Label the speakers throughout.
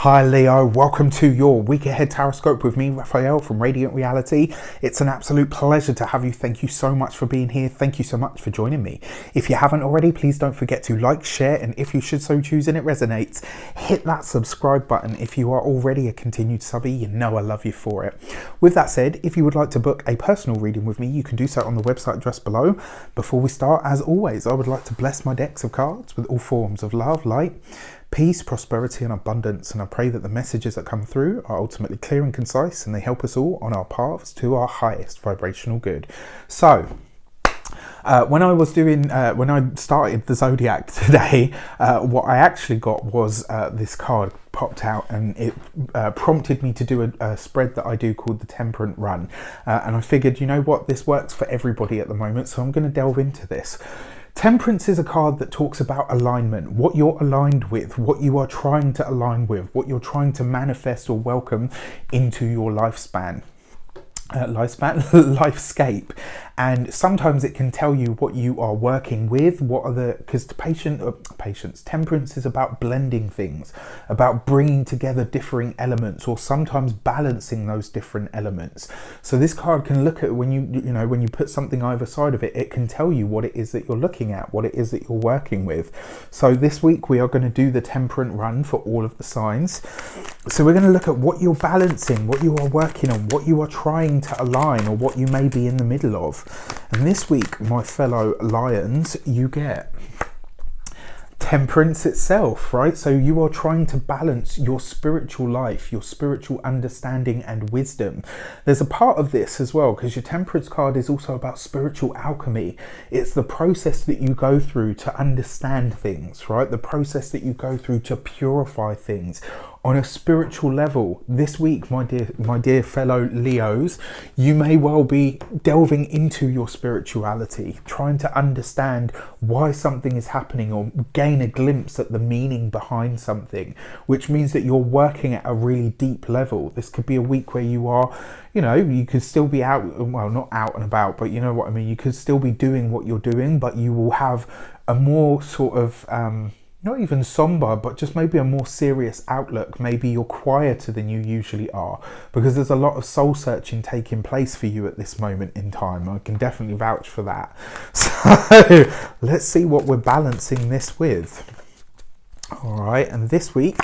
Speaker 1: Hi Leo, welcome to your week ahead Taroscope with me, Raphael from Reydiant Reality. It's an absolute pleasure to have you. Thank you so much for being here. Thank you so much for joining me. If you haven't already, please don't forget to like, share, and if you should so choose and it resonates, hit that subscribe button. If you are already a continued subby, you know I love you for it. With that said, if you would like to book a personal reading with me, you can do so on the website address below. Before we start, as always, I would like to bless my decks of cards with all forms of love, light, peace, prosperity and abundance, and I pray that the messages that come through are ultimately clear and concise and they help us all on our paths to our highest vibrational good. So when I started the Zodiac today, what I actually got was this card popped out, and it prompted me to do a spread that I do called the Temperant run, and I figured, you know what, this works for everybody at the moment, so I'm going to delve into this. Temperance is a card that talks about alignment, what you're aligned with, what you are trying to align with, what you're trying to manifest or welcome into your lifespan. Lifescape. And sometimes it can tell you what you are working with, because temperance is about blending things, about bringing together differing elements, or sometimes balancing those different elements. So this card can look at when you put something either side of it, it can tell you what it is that you're looking at, what it is that you're working with. So this week we are going to do the Temperant run for all of the signs. So we're going to look at what you're balancing, what you are working on, what you are trying to align, or what you may be in the middle of. And this week, my fellow lions, you get temperance itself, right? So you are trying to balance your spiritual life, your spiritual understanding and wisdom. There's a part of this as well, because your temperance card is also about spiritual alchemy. It's the process that you go through to understand things, right? The process that you go through to purify things on a spiritual level. This week, my dear fellow Leos, you may well be delving into your spirituality, trying to understand why something is happening, or gain a glimpse at the meaning behind something, which means that you're working at a really deep level. This could be a week where you are, you could still be out, well, not out and about, but you know what I mean, you could still be doing what you're doing, but you will have a more sort of not even somber, but just maybe a more serious outlook. Maybe you're quieter than you usually are, because there's a lot of soul searching taking place for you at this moment in time. I can definitely vouch for that. So let's see what we're balancing this with. All right, and this week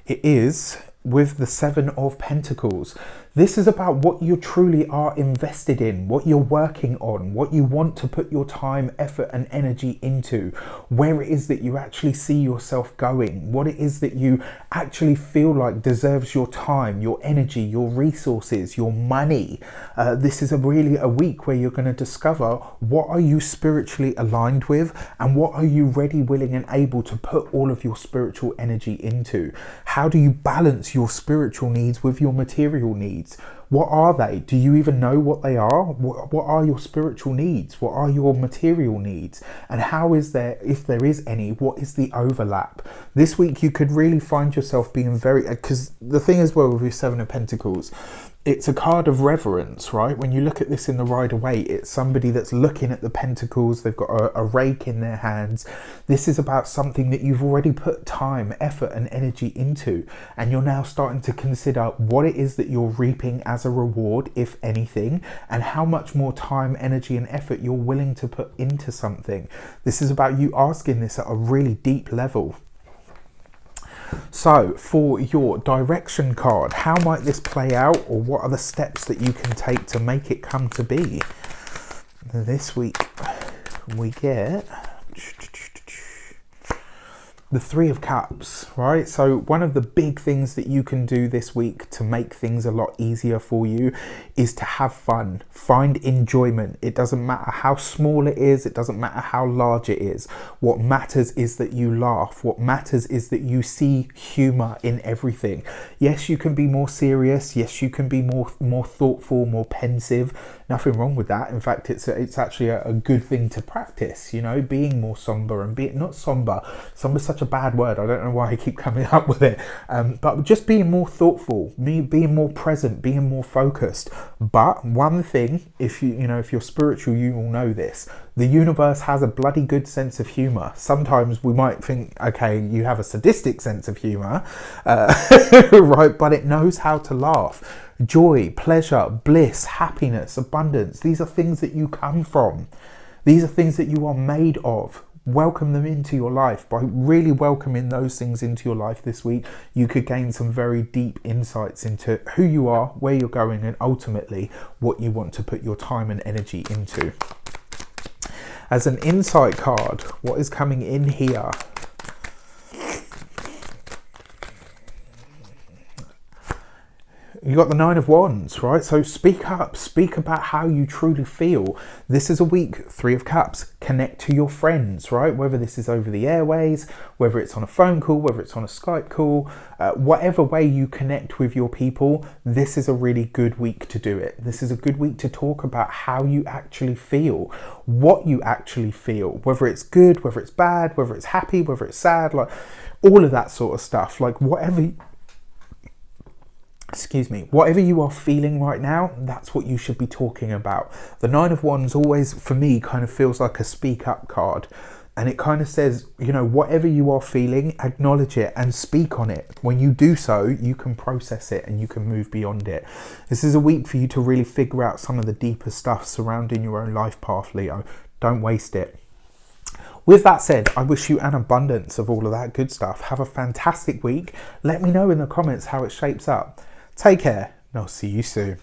Speaker 1: it is with the Seven of Pentacles. This is about what you truly are invested in, what you're working on, what you want to put your time, effort and energy into, where it is that you actually see yourself going, what it is that you actually feel like deserves your time, your energy, your resources, your money. This is really a week where you're going to discover what are you spiritually aligned with, and what are you ready, willing and able to put all of your spiritual energy into. How do you balance your spiritual needs with your material needs? What are they? Do you even know what they are? What are your spiritual needs? What are your material needs? And how is there, if there is any, what is the overlap? This week you could really find yourself being very, because the thing as well with your Seven of Pentacles, it's a card of reverence, right? When you look at this in the Rider-Waite, it's somebody that's looking at the pentacles. They've got a rake in their hands. This is about something that you've already put time, effort and energy into, and you're now starting to consider what it is that you're reaping as a reward, if anything, and how much more time, energy and effort you're willing to put into something. This is about you asking this at a really deep level. So for your direction card, how might this play out, or what are the steps that you can take to make it come to be? This week we get the Three of Cups, right? So one of the big things that you can do this week to make things a lot easier for you is to have fun, find enjoyment. It doesn't matter how small it is, it doesn't matter how large it is. What matters is that you laugh. What matters is that you see humor in everything. Yes, you can be more serious. Yes, you can be more thoughtful, more pensive. Nothing wrong with that. In fact, it's actually a good thing to practice, being more somber and being not somber. Somber's such such a bad word. I don't know why I keep coming up with it. But just being more thoughtful, being more present, being more focused. But one thing, if you're spiritual, you will know this. The universe has a bloody good sense of humor. Sometimes we might think, okay, you have a sadistic sense of humor, right? But it knows how to laugh. Joy, pleasure, bliss, happiness, abundance. These are things that you come from. These are things that you are made of. Welcome them into your life. By really welcoming those things into your life this week, you could gain some very deep insights into who you are, where you're going, and ultimately what you want to put your time and energy into. As an insight card, what is coming in here? You got the Nine of Wands, right? So speak up, speak about how you truly feel. This is a week, Three of Cups, connect to your friends, right? Whether this is over the airways, whether it's on a phone call, whether it's on a Skype call, whatever way you connect with your people, this is a really good week to do it. This is a good week to talk about how you actually feel, what you actually feel, whether it's good, whether it's bad, whether it's happy, whether it's sad, like all of that sort of stuff, like whatever you are feeling right now, that's what you should be talking about. The Nine of Wands always, for me, kind of feels like a speak up card. And it kind of says, whatever you are feeling, acknowledge it and speak on it. When you do so, you can process it and you can move beyond it. This is a week for you to really figure out some of the deeper stuff surrounding your own life path, Leo. Don't waste it. With that said, I wish you an abundance of all of that good stuff. Have a fantastic week. Let me know in the comments how it shapes up. Take care, and I'll see you soon.